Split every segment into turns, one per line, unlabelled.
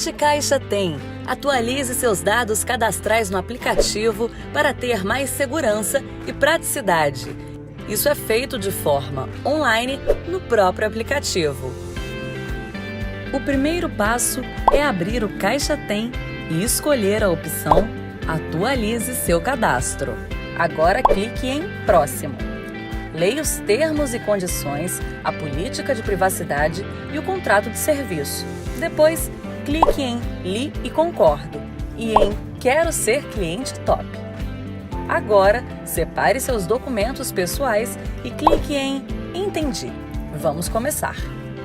Cliente Caixa Tem. Atualize seus dados cadastrais no aplicativo para ter mais segurança e praticidade. Isso é feito de forma online no próprio aplicativo. O primeiro passo é abrir o Caixa Tem e escolher a opção Atualize seu cadastro. Agora clique em Próximo. Leia os termos e condições, a política de privacidade e o contrato de serviço. Depois, clique em Li e concordo e em Quero ser cliente top. Agora, separe seus documentos pessoais e clique em Entendi. Vamos começar.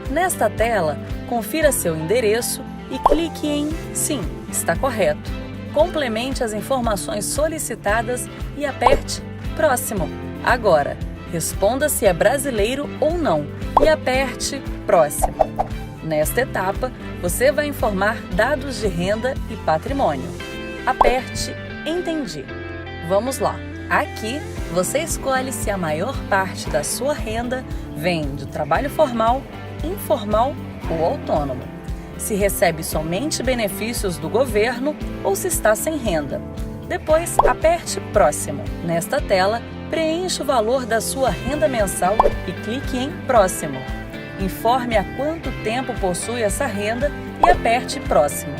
Nesta tela, confira seu endereço e clique em Sim, está correto. Complemente as informações solicitadas e aperte Próximo. Agora, responda se é brasileiro ou não e aperte Próximo. Nesta etapa, você vai informar dados de renda e patrimônio. Aperte Entendi. Vamos lá. Aqui, você escolhe se a maior parte da sua renda vem do trabalho formal, informal ou autônomo. Se recebe somente benefícios do governo ou se está sem renda. Depois, aperte Próximo. Nesta tela, preencha o valor da sua renda mensal e clique em Próximo. Informe há quanto tempo possui essa renda e aperte Próximo.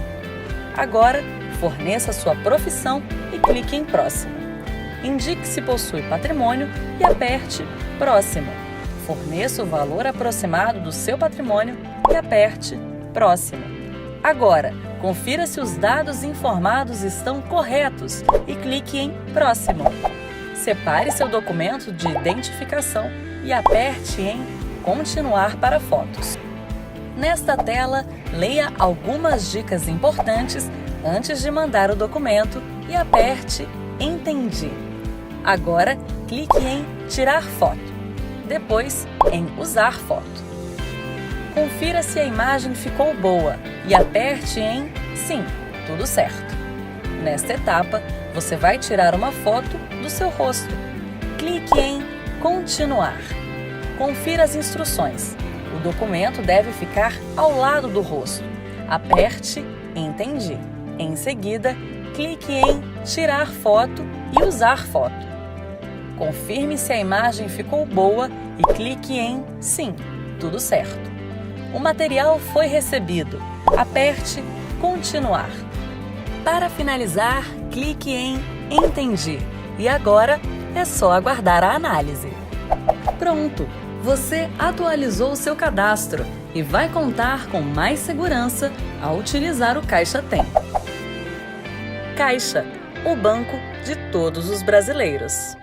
Agora, forneça sua profissão e clique em Próximo. Indique se possui patrimônio e aperte Próximo. Forneça o valor aproximado do seu patrimônio e aperte Próximo. Agora, confira se os dados informados estão corretos e clique em Próximo. Separe seu documento de identificação e aperte em Continuar para fotos. Nesta tela, leia algumas dicas importantes antes de mandar o documento e aperte Entendi. Agora, clique em Tirar foto. Depois, em Usar foto. Confira se a imagem ficou boa e aperte em Sim, tudo certo. Nesta etapa, você vai tirar uma foto do seu rosto. Clique em Continuar. Confira as instruções. O documento deve ficar ao lado do rosto. Aperte Entendi. Em seguida, clique em Tirar foto e Usar foto. Confirme se a imagem ficou boa e clique em Sim, tudo certo. O material foi recebido. Aperte Continuar. Para finalizar, clique em Entendi. E agora é só aguardar a análise. Pronto! Você atualizou seu cadastro e vai contar com mais segurança ao utilizar o Caixa Tem. Caixa, o banco de todos os brasileiros.